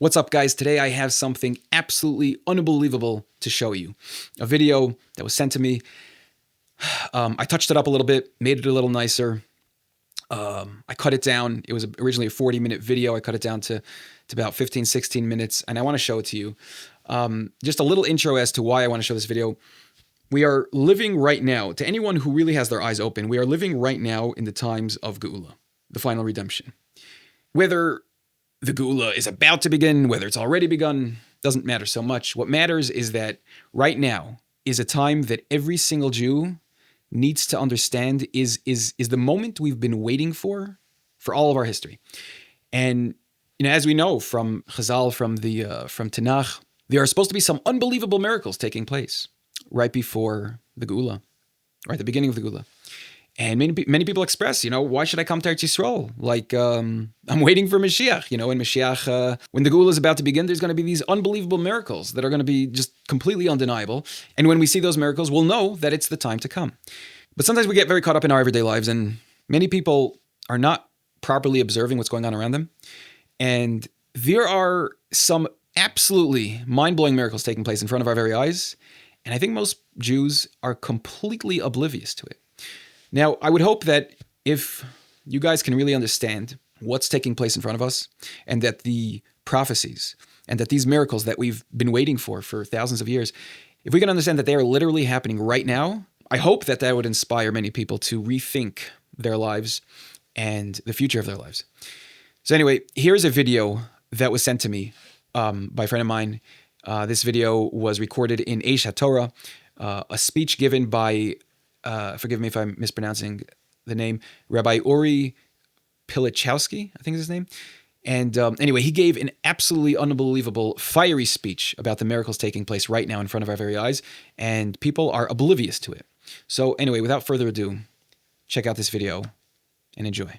What's up, guys? Today I have something absolutely unbelievable to show you. A video that was sent to me. I touched it up a little bit, made it a little nicer. I cut it down. It was originally a 40-minute video. I cut it down to about 15, 16 minutes, and I want to show it to you. Just a little intro as to why I want to show this video. We are living right now, to anyone who really has their eyes open, we are living right now in the times of Geula, the final redemption. Whether the Geula is about to begin, whether it's already begun, doesn't matter so much. What matters is that right now is a time that every single Jew needs to understand is the moment we've been waiting for all of our history. And as we know from Chazal, from Tanach, there are supposed to be some unbelievable miracles taking place right before the Geula, or at the beginning of the Geula. And many people express, why should I come to Eretz Yisrael? Like, I'm waiting for Moshiach. When Moshiach, when the Geula is about to begin, there's going to be these unbelievable miracles that are going to be just completely undeniable. And when we see those miracles, we'll know that it's the time to come. But sometimes we get very caught up in our everyday lives, and many people are not properly observing what's going on around them. And there are some absolutely mind-blowing miracles taking place in front of our very eyes. And I think most Jews are completely oblivious to it. Now, I would hope that if you guys can really understand what's taking place in front of us, and that the prophecies and that these miracles that we've been waiting for thousands of years, if we can understand that they are literally happening right now, I hope that would inspire many people to rethink their lives and the future of their lives. So anyway, here's a video that was sent to me by a friend of mine. This video was recorded in Aish Torah, a speech given by forgive me if I'm mispronouncing the name, Rabbi Pilichowski, I think is his name. And anyway, he gave an absolutely unbelievable, fiery speech about the miracles taking place right now in front of our very eyes, and people are oblivious to it. So anyway, without further ado, check out this video and enjoy.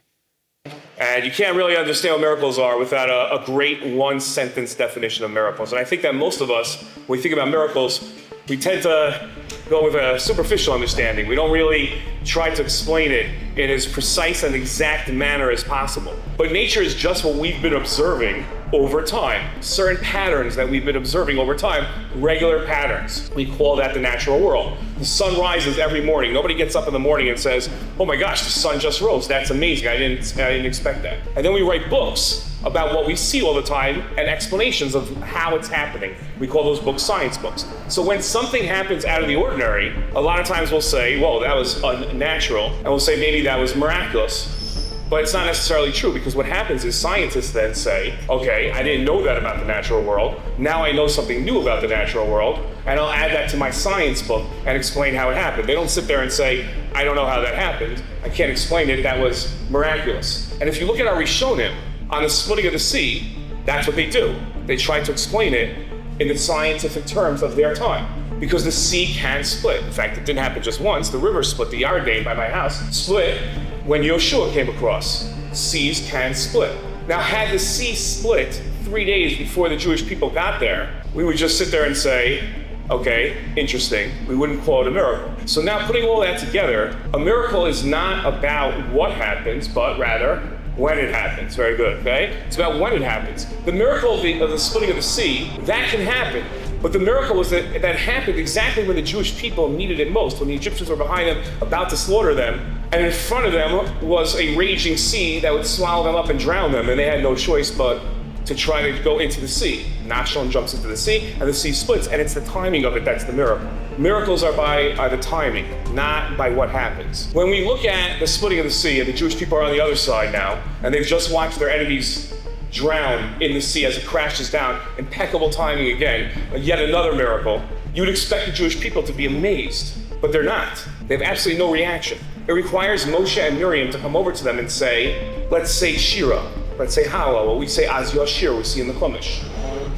And you can't really understand what miracles are without a great one-sentence definition of miracles. And I think that most of us, when we think about miracles, we tend to go with a superficial understanding. We don't really try to explain it in as precise and exact manner as possible. But nature is just what we've been observing over time. Certain patterns that we've been observing over time, regular patterns. We call that the natural world. The sun rises every morning. Nobody gets up in the morning and says, oh my gosh, the sun just rose. That's amazing. I didn't expect that. And then we write books about what we see all the time and explanations of how it's happening. We call those books science books. So when something happens out of the ordinary, a lot of times we'll say, whoa, that was unnatural. And we'll say maybe that was miraculous. But it's not necessarily true, because what happens is scientists then say, okay, I didn't know that about the natural world. Now I know something new about the natural world, and I'll add that to my science book and explain how it happened. They don't sit there and say, I don't know how that happened. I can't explain it. That was miraculous. And if you look at our Rishonim, on the splitting of the sea, that's what they do. They try to explain it in the scientific terms of their time, because the sea can split. In fact, it didn't happen just once. The river split. The Yarden by my house split when Yoshua came across. Seas can split. Now, had the sea split 3 days before the Jewish people got there, we would just sit there and say, okay, interesting. We wouldn't call it a miracle. So now, putting all that together, a miracle is not about what happens, but rather when it happens. Very good, okay? It's about when it happens. The miracle of the splitting of the sea, that can happen. But the miracle was that happened exactly when the Jewish people needed it most, when the Egyptians were behind them, about to slaughter them, and in front of them was a raging sea that would swallow them up and drown them, and they had no choice but to try to go into the sea. Nachshon jumps into the sea, and the sea splits, and it's the timing of it that's the miracle. Miracles are by the timing, not by what happens. When we look at the splitting of the sea, and the Jewish people are on the other side now, and they've just watched their enemies drown in the sea as it crashes down, impeccable timing again, yet another miracle, you'd expect the Jewish people to be amazed, but they're not. They have absolutely no reaction. It requires Moshe and Miriam to come over to them and say, let's say Shira, let's say Hala, what we say Az Yashir, we see in the Chumash.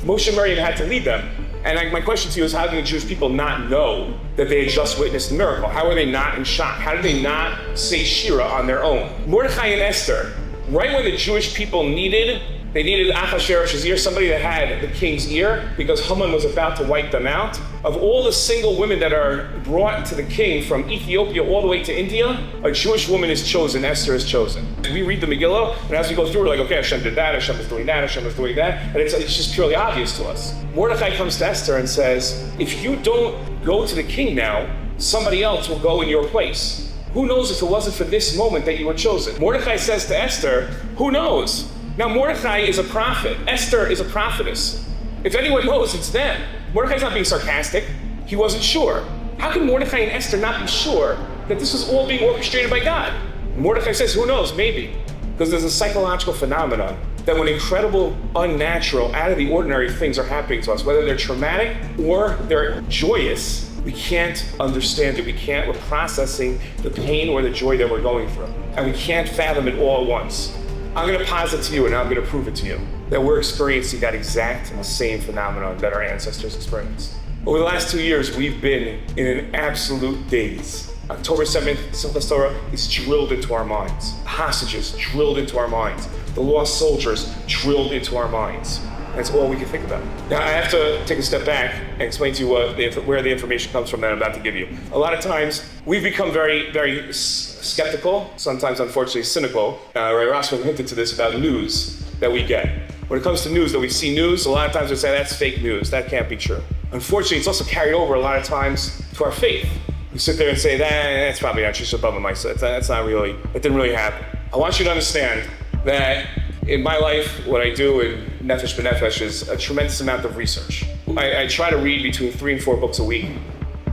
Moshe and Miriam had to lead them. And my question to you is, how did the Jewish people not know that they had just witnessed a miracle? How were they not in shock? How did they not say Shira on their own? Mordechai and Esther, right when the Jewish people needed They needed Achashverosh's ear, somebody that had the king's ear, because Haman was about to wipe them out. Of all the single women that are brought to the king from Ethiopia all the way to India, a Jewish woman is chosen, Esther is chosen. We read the Megillah, and as we go through, we're like, okay, Hashem did that, Hashem is doing that, Hashem is doing that, and it's just purely obvious to us. Mordechai comes to Esther and says, if you don't go to the king now, somebody else will go in your place. Who knows if it wasn't for this moment that you were chosen? Mordechai says to Esther, who knows? Now Mordechai is a prophet. Esther is a prophetess. If anyone knows, it's them. Mordecai's not being sarcastic. He wasn't sure. How can Mordechai and Esther not be sure that this was all being orchestrated by God? Mordechai says, who knows, maybe. Because there's a psychological phenomenon that when incredible, unnatural, out of the ordinary things are happening to us, whether they're traumatic or they're joyous, we can't understand it. We're processing the pain or the joy that we're going through. And we can't fathom it all at once. I'm going to posit to you, and I'm going to prove it to you, that we're experiencing that exact and the same phenomenon that our ancestors experienced. Over the last 2 years, we've been in an absolute daze. October 7th, Simchas Torah is drilled into our minds. Hostages drilled into our minds. The lost soldiers drilled into our minds. That's all we can think about. Now, I have to take a step back and explain to you where the information comes from that I'm about to give you. A lot of times, we've become very, very skeptical, sometimes unfortunately cynical. Rabbi Roscoe hinted to this about news that we get. When it comes to news, that we see news, a lot of times we say that's fake news, that can't be true. Unfortunately, it's also carried over a lot of times to our faith. We sit there and say, that's probably not true, above my son. That's not really, it didn't really happen. I want you to understand that in my life, what I do in Nefesh B'Nefesh is a tremendous amount of research. I try to read between 3 and 4 books a week.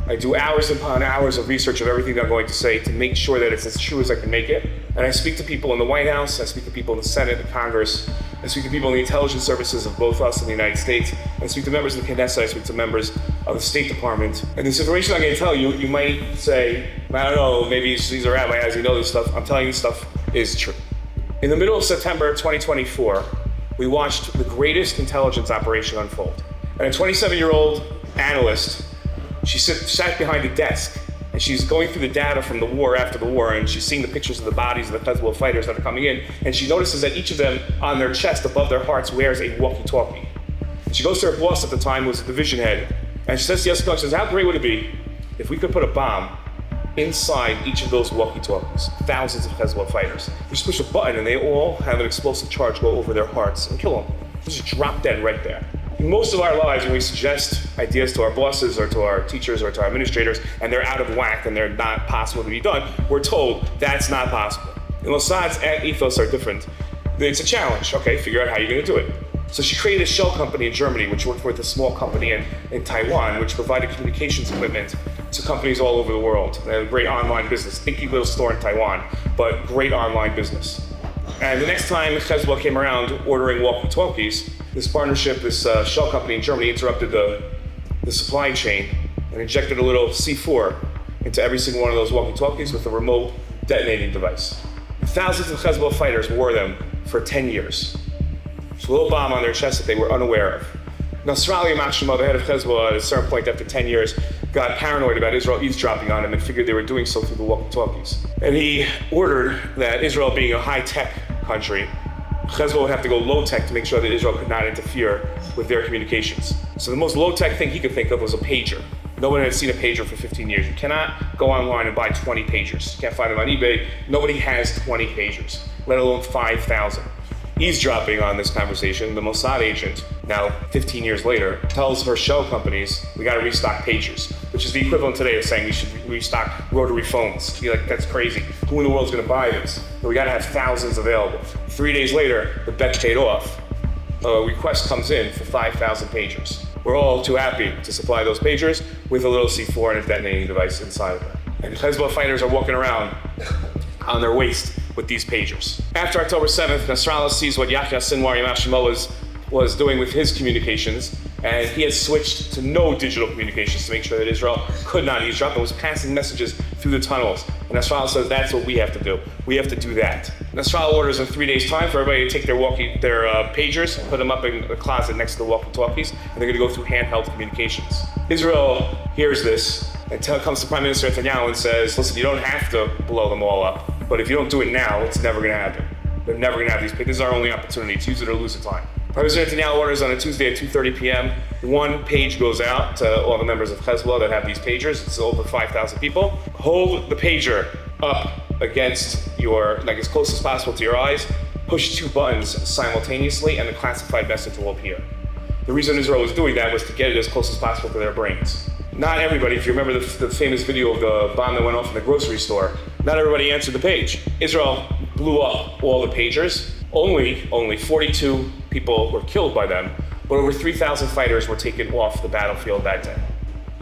I do hours upon hours of research of everything that I'm going to say to make sure that it's as true as I can make it. And I speak to people in the White House, I speak to people in the Senate, the Congress, I speak to people in the intelligence services of both us and the United States, I speak to members of the Knesset, I speak to members of the State Department. And this information I'm going to tell you, you might say, I don't know, maybe he's a rabbi, how does he know this stuff? I'm telling you this stuff is true. In the middle of September 2024, we watched the greatest intelligence operation unfold. And a 27-year-old analyst, she sat behind a desk, and she's going through the data from the war after the war, and she's seeing the pictures of the bodies of the Hezbollah fighters that are coming in, and she notices that each of them on their chest above their hearts wears a walkie-talkie. And she goes to her boss at the time, who was the division head, and she says to Yeskel, she says, how great would it be if we could put a bomb inside each of those walkie-talkies, thousands of Hezbollah fighters. You just push a button and they all have an explosive charge go over their hearts and kill them. They just drop dead right there. Most of our lives, when we suggest ideas to our bosses or to our teachers or to our administrators, and they're out of whack and they're not possible to be done, we're told that's not possible. And Mossad's ethos are different. It's a challenge. Okay, figure out how you're going to do it. So she created a shell company in Germany, which worked with a small company in Taiwan, which provided communications equipment to companies all over the world. They have a great online business, dinky little store in Taiwan, but great online business. And the next time Hezbollah came around ordering walkie-talkies, this partnership, this shell company in Germany interrupted the supply chain and injected a little C4 into every single one of those walkie-talkies with a remote detonating device. Thousands of Hezbollah fighters wore them for 10 years. It's a little bomb on their chest that they were unaware of. Nasrallah Mashima, the head of Hezbollah, at a certain point after 10 years, got paranoid about Israel eavesdropping on him and figured they were doing so through the walkie-talkies. And he ordered that Israel, being a high-tech country, Hezbollah would have to go low-tech to make sure that Israel could not interfere with their communications. So the most low-tech thing he could think of was a pager. No one had seen a pager for 15 years. You cannot go online and buy 20 pagers. You can't find them on eBay. Nobody has 20 pagers, let alone 5,000. Eavesdropping on this conversation, the Mossad agent, now 15 years later, tells her shell companies, we gotta restock pagers, which is the equivalent today of saying we should restock rotary phones. You're like, that's crazy. Who in the world's gonna buy this? But we gotta have thousands available. 3 days later, the bet paid off. A request comes in for 5,000 pagers. We're all too happy to supply those pagers with a little C4 and a detonating device inside of them. And Hezbollah fighters are walking around on their waist with these pagers. After October 7th, Nasrallah sees what Yahya Sinwar Yamashimo was doing with his communications, and he had switched to no digital communications to make sure that Israel could not eavesdrop and was passing messages through the tunnels. And Nasrallah says, that's what we have to do. We have to do that. Nasrallah orders in 3 days' time for everybody to take their pagers and put them up in the closet next to the walkie-talkies, and they're gonna go through handheld communications. Israel hears this and comes to Prime Minister Netanyahu and says, listen, you don't have to blow them all up, but if you don't do it now, it's never gonna happen. They're never going to have these. This is our only opportunity to use it or lose the time. Prime Minister Netanyahu orders on a Tuesday at 2:30 p.m. One page goes out to all the members of Hezbollah that have these pagers. It's over 5,000 people. Hold the pager up against as close as possible to your eyes. Push 2 buttons simultaneously, and the classified message will appear. The reason Israel was doing that was to get it as close as possible to their brains. Not everybody, if you remember the famous video of the bomb that went off in the grocery store, not everybody answered the page. Israel blew up all the pagers. Only 42 people were killed by them, but over 3,000 fighters were taken off the battlefield that day,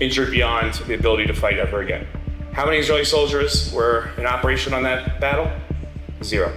injured beyond the ability to fight ever again. How many Israeli soldiers were in operation on that battle? 0.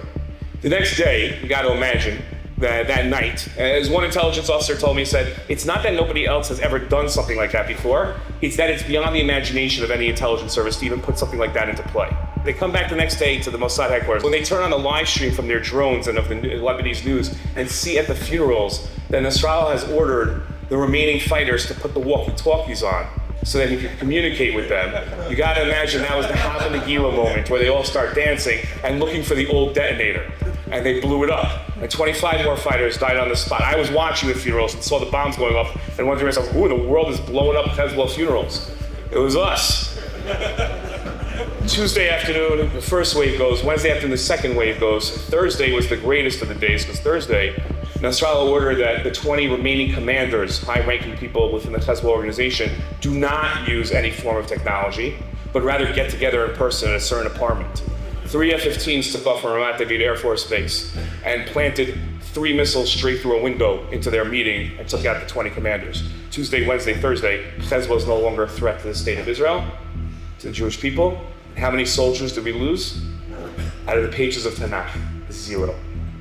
The next day, you got to imagine that night, as one intelligence officer told me, he said, it's not that nobody else has ever done something like that before, it's that it's beyond the imagination of any intelligence service to even put something like that into play. They come back the next day to the Mossad headquarters. When they turn on the live stream from their drones and of the Lebanese news and see at the funerals that Nasrallah has ordered the remaining fighters to put the walkie-talkies on so that he can communicate with them, you gotta imagine that was the Hava Nagila moment where they all start dancing and looking for the old detonator. And they blew it up. And 25 more fighters died on the spot. I was watching the funerals and saw the bombs going off and wondering to myself, who in the world is blowing up Hezbollah funerals? It was us. Tuesday afternoon, the first wave goes. Wednesday afternoon, the second wave goes. Thursday was the greatest of the days because Thursday, Nasrallah ordered that the 20 remaining commanders, high-ranking people within the Hezbollah organization, do not use any form of technology, but rather get together in person in a certain apartment. 3 F-15s took off from Ramat David Air Force Base and planted 3 missiles straight through a window into their meeting and took out the 20 commanders. Tuesday, Wednesday, Thursday, Hezbollah is no longer a threat to the state of Israel, to the Jewish people. How many soldiers did we lose? Out of the pages of Tanach, 0.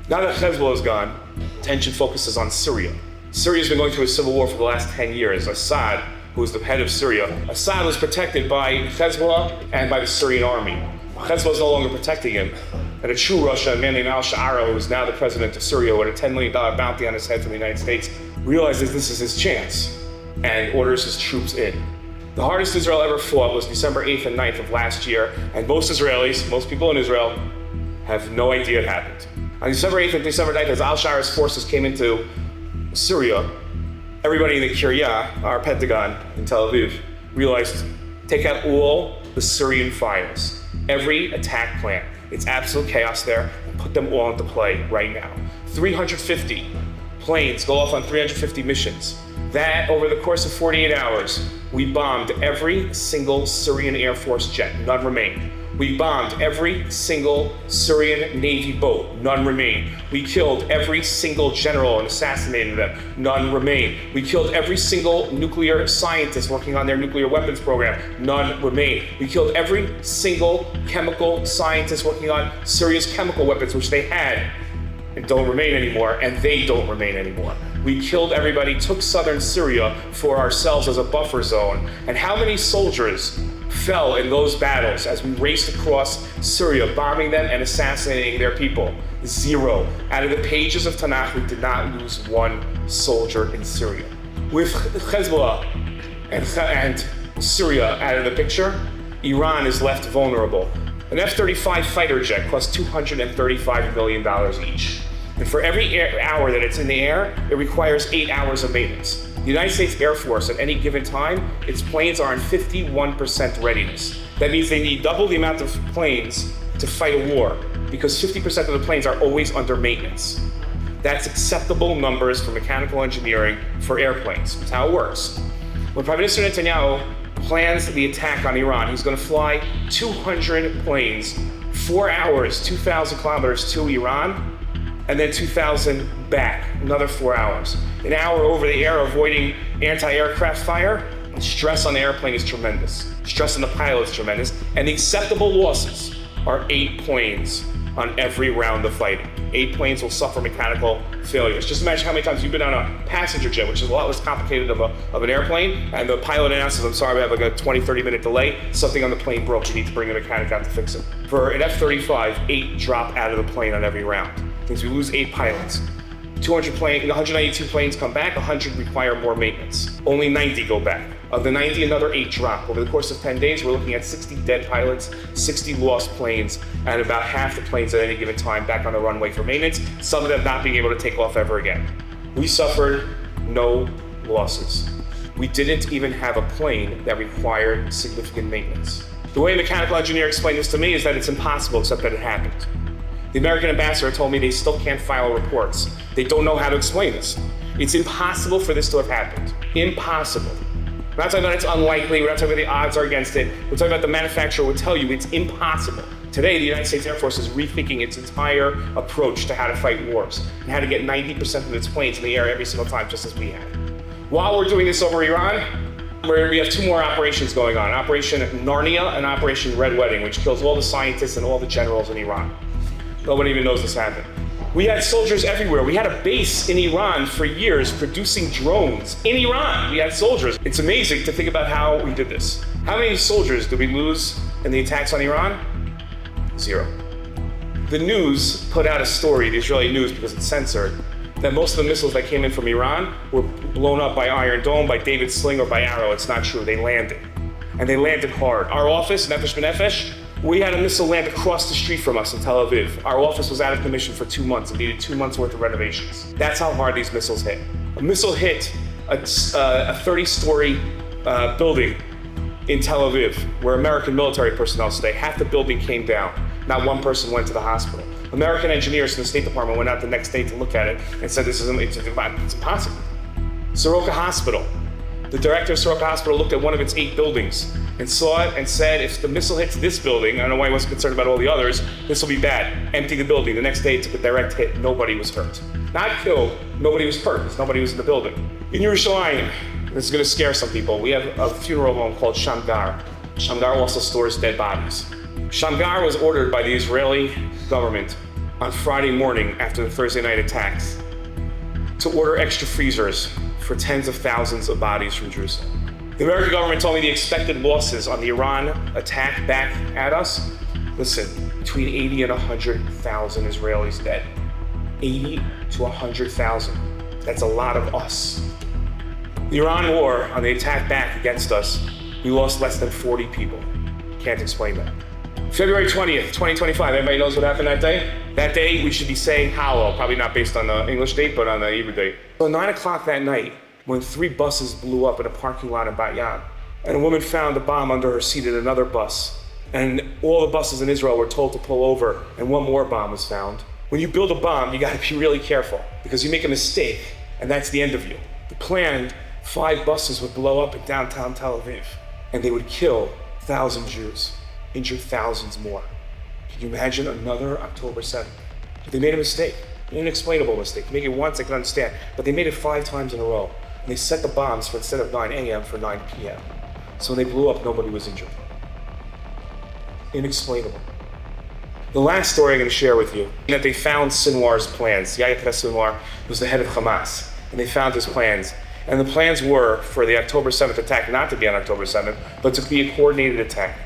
Now that Hezbollah is gone, attention focuses on Syria. Syria's been going through a civil war for the last 10 years. Assad, who was the head of Syria, Assad was protected by Hezbollah and by the Syrian army. Hezbollah is no longer protecting him. And a true Russia, a man named al-Sha'ara, who is now the president of Syria with a $10 million bounty on his head from the United States, realizes this is his chance and orders his troops in. The hardest Israel ever fought was December 8th and 9th of last year, and most Israelis, most people in Israel, have no idea it happened. On December 8th and December 9th, as al-Sha'ara's forces came into Syria, everybody in the Kiryat, our Pentagon in Tel Aviv, realized, take out all the Syrian files. Every attack plan. It's absolute chaos there. Put them all into play right now. 350 planes go off on 350 missions. That, over the course of 48 hours, we bombed every single Syrian Air Force jet. None remained. We bombed every single Syrian Navy boat. None remain. We killed every single general and assassinated them. None remain. We killed every single nuclear scientist working on their nuclear weapons program. None remain. We killed every single chemical scientist working on Syria's chemical weapons, which they had and don't remain anymore, and they don't remain anymore. We killed everybody, took southern Syria for ourselves as a buffer zone. And how many soldiers fell in those battles as we raced across Syria, bombing them and assassinating their people? 0. Out of the pages of Tanakh, we did not lose one soldier in Syria. With Hezbollah and Syria out of the picture, Iran is left vulnerable. An F-35 fighter jet costs $235 million each. And for every hour that it's in the air, it requires 8 hours of maintenance. The United States Air Force, at any given time, its planes are in 51% readiness. That means they need double the amount of planes to fight a war, because 50% of the planes are always under maintenance. That's acceptable numbers for mechanical engineering for airplanes. That's how it works. When Prime Minister Netanyahu plans the attack on Iran, he's going to fly 200 planes, 4 hours, 2,000 kilometers to Iran, and then 2,000 back, another 4 hours. An hour over the air avoiding anti-aircraft fire. Stress on the airplane is tremendous. Stress on the pilot is tremendous. And the acceptable losses are 8 planes on every round of fighting. 8 planes will suffer mechanical failures. Just imagine how many times you've been on a passenger jet, which is a lot less complicated of an airplane, and the pilot announces, I'm sorry, we have like a 20, 30-minute delay. Something on the plane broke. You need to bring a mechanic out to fix it. For an F-35, 8 drop out of the plane on every round. Means we lose 8 pilots. 192 planes come back, 100 require more maintenance. Only 90 go back. Of the 90, another 8 drop. Over the course of 10 days, we're looking at 60 dead pilots, 60 lost planes, and about half the planes at any given time back on the runway for maintenance, some of them not being able to take off ever again. We suffered no losses. We didn't even have a plane that required significant maintenance. The way a mechanical engineer explained this to me is that it's impossible except that it happened. The American ambassador told me they still can't file reports. They don't know how to explain this. It's impossible for this to have happened. Impossible. We're not talking about it's unlikely, we're not talking about the odds are against it. We're talking about the manufacturer would tell you it's impossible. Today, the United States Air Force is rethinking its entire approach to how to fight wars and how to get 90% of its planes in the air every single time, just as we have. While we're doing this over Iran, we have 2 more operations going on. Operation Narnia and Operation Red Wedding, which kills all the scientists and all the generals in Iran. Nobody even knows this happened. We had soldiers everywhere. We had a base in Iran for years producing drones. In Iran, we had soldiers. It's amazing to think about how we did this. How many soldiers did we lose in the attacks on Iran? 0. The news put out a story, the Israeli news, because it's censored, that most of the missiles that came in from Iran were blown up by Iron Dome, by David Sling, or by Arrow. It's not true. They landed. And they landed hard. Our office, Nefesh B'Nefesh, we had a missile land across the street from us in Tel Aviv. Our office was out of commission for 2 months and needed 2 months worth of renovations. That's how hard these missiles hit. A missile hit a 30-story building in Tel Aviv where American military personnel stay. Half the building came down. Not one person went to the hospital. American engineers from the State Department went out the next day to look at it and said it's impossible. Soroka Hospital. The director of Soroka Hospital looked at one of its 8 buildings and saw it and said, if the missile hits this building, I don't know why he wasn't concerned about all the others, this will be bad. Empty the building. The next day it took a direct hit. Nobody was hurt. Not killed. Nobody was hurt because nobody was in the building. In Yerushalayim, this is going to scare some people, we have a funeral home called Shamgar. Shamgar also stores dead bodies. Shamgar was ordered by the Israeli government on Friday morning after the Thursday night attacks to order extra freezers for tens of thousands of bodies from Jerusalem. The American government told me the expected losses on the Iran attack back at us, listen, between 80 and 100,000 Israelis dead. 80 to 100,000. That's a lot of us. The Iran war, on the attack back against us, we lost less than 40 people. Can't explain that. February 20th, 2025, everybody knows what happened that day? That day, we should be saying Hallel, probably not based on the English date, but on the Hebrew date. So 9 o'clock that night, when 3 buses blew up in a parking lot in Bat Yam, and a woman found a bomb under her seat in another bus, and all the buses in Israel were told to pull over, and one more bomb was found. When you build a bomb, you gotta be really careful, because you make a mistake, and that's the end of you. The plan, 5 buses would blow up in downtown Tel Aviv, and they would kill 1,000 Jews, injure thousands more. Can you imagine another October 7th? But they made a mistake, an inexplainable mistake. Make it once, I can understand, but they made it 5 times in a row. And they set the bombs for instead of 9 a.m. for 9 p.m. So when they blew up, nobody was injured. Inexplainable. The last story I'm going to share with you, that they found Sinwar's plans. Yahya Sinwar was the head of Hamas, and they found his plans. And the plans were for the October 7th attack not to be on October 7th, but to be a coordinated attack.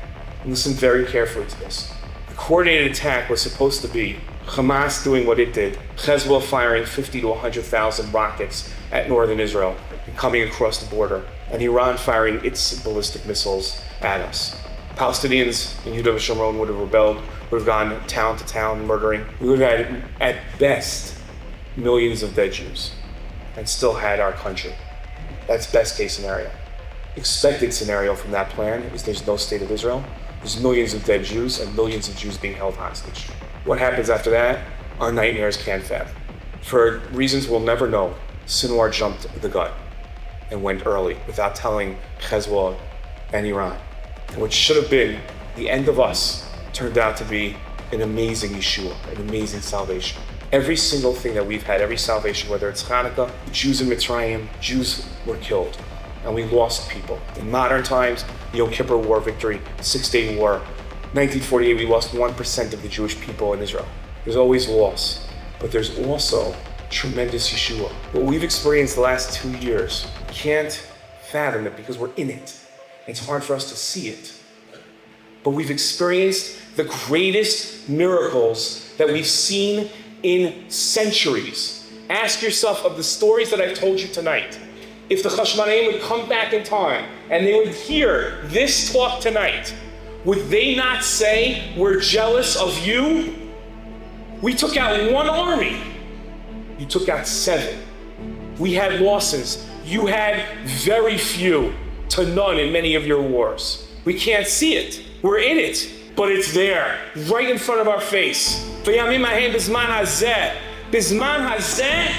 And listen very carefully to this. The coordinated attack was supposed to be Hamas doing what it did, Hezbollah firing 50 to 100,000 rockets at northern Israel and coming across the border, and Iran firing its ballistic missiles at us. Palestinians in Yehuda v'Shomron would have rebelled, would have gone town to town murdering. We would have had, at best, millions of dead Jews and still had our country. That's best case scenario. Expected scenario from that plan is there's no state of Israel, there's millions of dead Jews and millions of Jews being held hostage. What happens after that? Our nightmares can't fathom. For reasons we'll never know, Sinwar jumped the gun and went early without telling Hezbollah and Iran. And what should have been the end of us turned out to be an amazing Yeshua, an amazing salvation. Every single thing that we've had, every salvation, whether it's Hanukkah, Jews in Mitzrayim, Jews were killed, and we lost people. In modern times, the Yom Kippur War victory, 6-Day War, 1948, we lost 1% of the Jewish people in Israel. There's always loss, but there's also tremendous Yeshua. What we've experienced the last 2 years, can't fathom it because we're in it. It's hard for us to see it. But we've experienced the greatest miracles that we've seen in centuries. Ask yourself of the stories that I've told you tonight. If the Chashmonaim would come back in time and they would hear this talk tonight, would they not say, we're jealous of you? We took out one army. You took out 7. We had losses. You had very few to none in many of your wars. We can't see it. We're in it, but it's there, right in front of our face. Bisman hazeh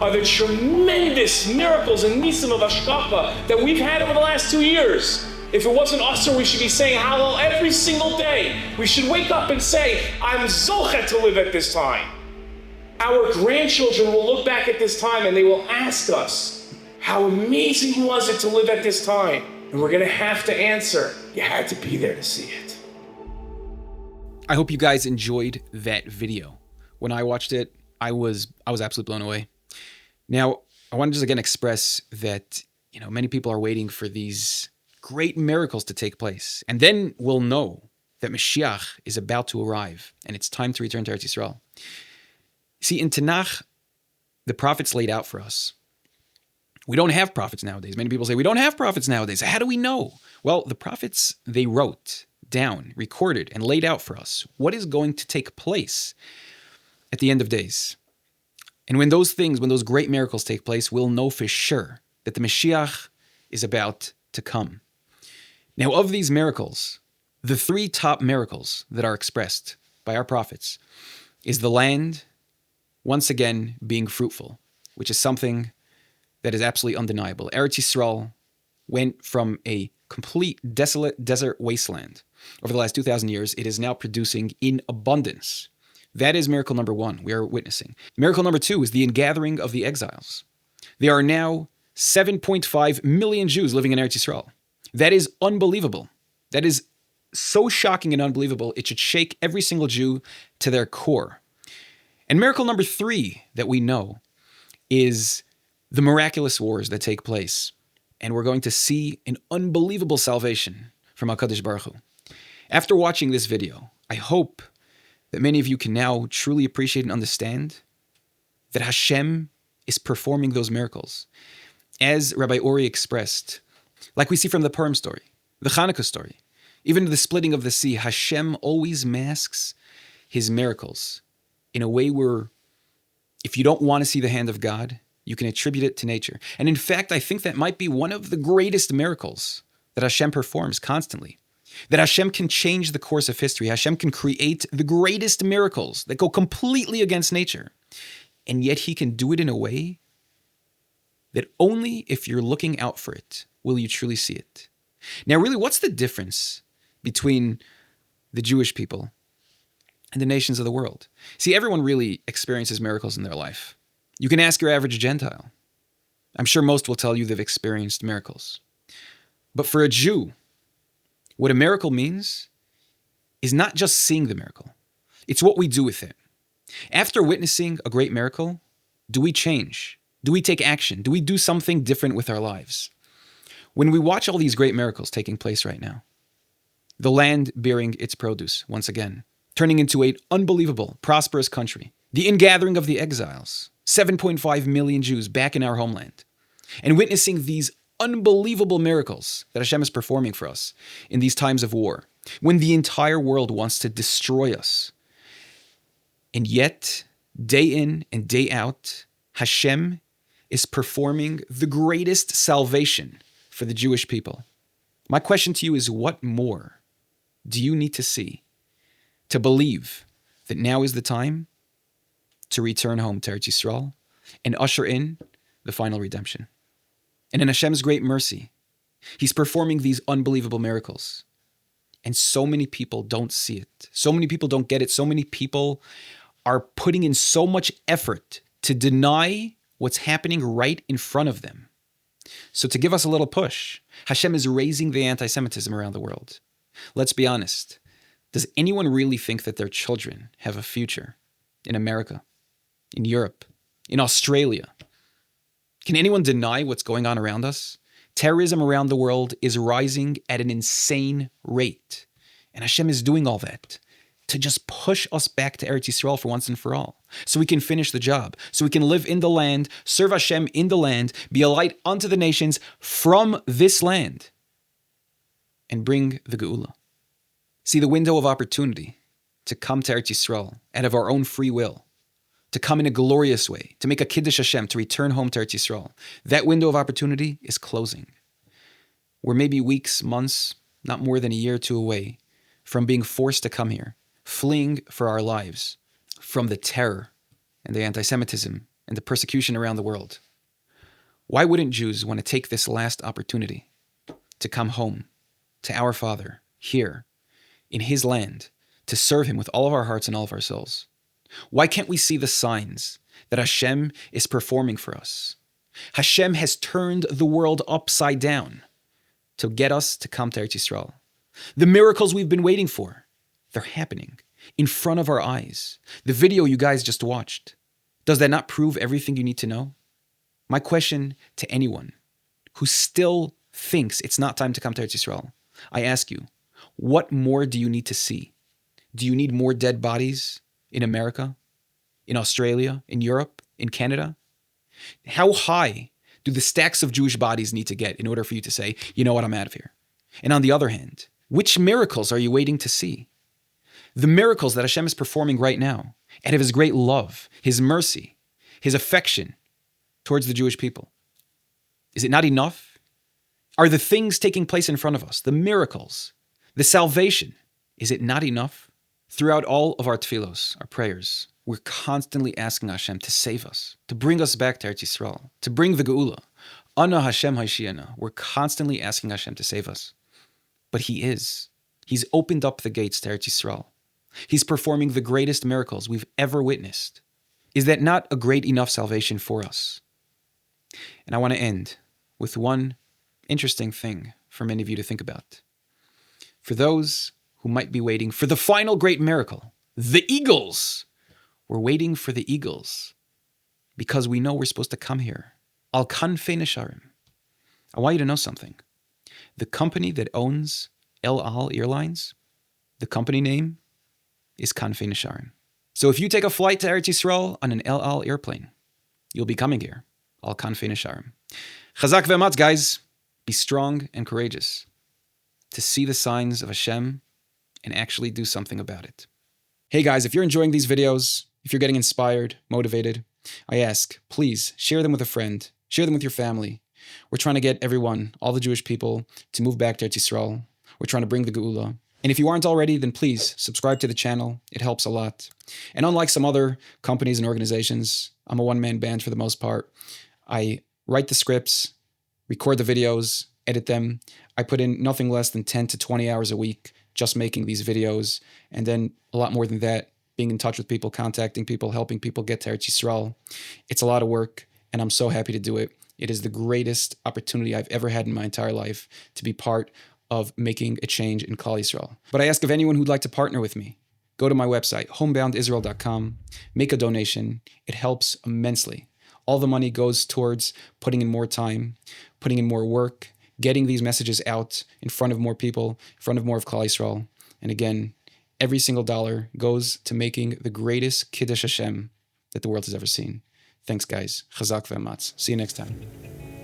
are the tremendous miracles and nisim of Hashkafa that we've had over the last 2 years. If it wasn't Asr, we should be saying Hallel every single day. We should wake up and say, I'm Zochet to live at this time. Our grandchildren will look back at this time and they will ask us, how amazing was it to live at this time? And we're going to have to answer, you had to be there to see it. I hope you guys enjoyed that video. When I watched it, I was absolutely blown away. Now, I want to just again express that, many people are waiting for these great miracles to take place. And then we'll know that Moshiach is about to arrive and it's time to return to Eretz Yisrael. See, in Tanach, the prophets laid out for us. We don't have prophets nowadays. Many people say, we don't have prophets nowadays. How do we know? Well, the prophets, they wrote down, recorded, and laid out for us what is going to take place at the end of days. And when those great miracles take place, we'll know for sure that the Moshiach is about to come. Now, of these miracles, the 3 top miracles that are expressed by our prophets is the land, once again, being fruitful, which is something that is absolutely undeniable. Eretz Yisrael went from a complete desolate desert wasteland over the last 2,000 years. It is now producing in abundance. That is miracle number 1 we are witnessing. Miracle number 2 is the ingathering of the exiles. There are now 7.5 million Jews living in Eretz Yisrael. That is unbelievable. That is so shocking and unbelievable, it should shake every single Jew to their core. And miracle number 3 that we know is the miraculous wars that take place. And we're going to see an unbelievable salvation from HaKadosh Baruch Hu. After watching this video, I hope that many of you can now truly appreciate and understand that Hashem is performing those miracles. As Rabbi Ori expressed, like we see from the Purim story, the Hanukkah story, even the splitting of the sea, Hashem always masks his miracles in a way where if you don't want to see the hand of God, you can attribute it to nature. And in fact, I think that might be one of the greatest miracles that Hashem performs constantly. That Hashem can change the course of history. Hashem can create the greatest miracles that go completely against nature. And yet he can do it in a way that only if you're looking out for it will you truly see it. Now, really, what's the difference between the Jewish people and the nations of the world? See, everyone really experiences miracles in their life. You can ask your average Gentile. I'm sure most will tell you they've experienced miracles. But for a Jew, what a miracle means is not just seeing the miracle. It's what we do with it. After witnessing a great miracle, do we change? Do we take action? Do we do something different with our lives? When we watch all these great miracles taking place right now, the land bearing its produce once again, turning into an unbelievable, prosperous country, the ingathering of the exiles, 7.5 million Jews back in our homeland, and witnessing these unbelievable miracles that Hashem is performing for us in these times of war, when the entire world wants to destroy us. And yet, day in and day out, Hashem is performing the greatest salvation for the Jewish people. My question to you is, what more do you need to see to believe that now is the time to return home to Eretz Yisrael and usher in the final redemption? And in Hashem's great mercy, he's performing these unbelievable miracles. And so many people don't see it. So many people don't get it. So many people are putting in so much effort to deny what's happening right in front of them. So to give us a little push, Hashem is raising the anti-Semitism around the world. Let's be honest. Does anyone really think that their children have a future in America, in Europe, in Australia? Can anyone deny what's going on around us? Terrorism around the world is rising at an insane rate. And Hashem is doing all that to just push us back to Eretz Yisrael for once and for all, so we can finish the job, so we can live in the land, serve Hashem in the land, be a light unto the nations from this land, and bring the Geula. See, the window of opportunity to come to Eretz Yisrael out of our own free will, to come in a glorious way, to make a kiddush Hashem, to return home to Eretz Yisrael, that window of opportunity is closing. We're maybe weeks, months, not more than a year or two away from being forced to come here, fleeing for our lives from the terror and the anti-Semitism and the persecution around the world. Why wouldn't Jews want to take this last opportunity to come home to our Father here in His land, to serve Him with all of our hearts and all of our souls? Why can't we see the signs that Hashem is performing for us? Hashem has turned the world upside down to get us to come to Eretz Yisrael. The miracles we've been waiting for, they're happening in front of our eyes. The video you guys just watched, does that not prove everything you need to know? My question to anyone who still thinks it's not time to come to Eretz Yisrael, I ask you, what more do you need to see? Do you need more dead bodies in America, in Australia, in Europe, in Canada? How high do the stacks of Jewish bodies need to get in order for you to say, you know what, I'm out of here? And on the other hand, which miracles are you waiting to see? The miracles that Hashem is performing right now, out of His great love, His mercy, His affection towards the Jewish people. Is it not enough? Are the things taking place in front of us, the miracles, the salvation, is it not enough? Throughout all of our tefillos, our prayers, we're constantly asking Hashem to save us, to bring us back to Eretz Yisrael, to bring the Geula. Ana Hashem Haishiana. We're constantly asking Hashem to save us. But He is. He's opened up the gates to Eretz Yisrael. He's performing the greatest miracles we've ever witnessed. Is that not a great enough salvation for us? And I want to end with one interesting thing for many of you to think about. For those who might be waiting for the final great miracle, the eagles. We're waiting for the eagles because we know we're supposed to come here. Al Kanfei Nesharim. I want you to know something. The company that owns El Al Airlines, the company name is Kanfei Nesharim. So if you take a flight to Eretz Yisrael on an El Al airplane, you'll be coming here. Al Kanfei Nesharim. Chazak ve'amatz, guys. Be strong and courageous to see the signs of Hashem and actually do something about it. Hey guys, if you're enjoying these videos, if you're getting inspired, motivated, I ask, please share them with a friend, share them with your family. We're trying to get everyone, all the Jewish people, to move back to Eretz Yisrael. We're trying to bring the Geula. And if you aren't already, then please subscribe to the channel. It helps a lot. And unlike some other companies and organizations, I'm a one-man band for the most part. I write the scripts, record the videos, edit them. I put in nothing less than 10 to 20 hours a week just making these videos. And then a lot more than that, being in touch with people, contacting people, helping people get to Eretz Yisrael. It's a lot of work, and I'm so happy to do it. It is the greatest opportunity I've ever had in my entire life to be part of making a change in Klal Yisrael. But I ask of anyone who'd like to partner with me, go to my website, homeboundisrael.com, make a donation. It helps immensely. All the money goes towards putting in more time, putting in more work, getting these messages out in front of more people, in front of more of Klal Yisrael. And again, every single dollar goes to making the greatest kiddush Hashem that the world has ever seen. Thanks, guys. Chazak ve'amatz. See you next time.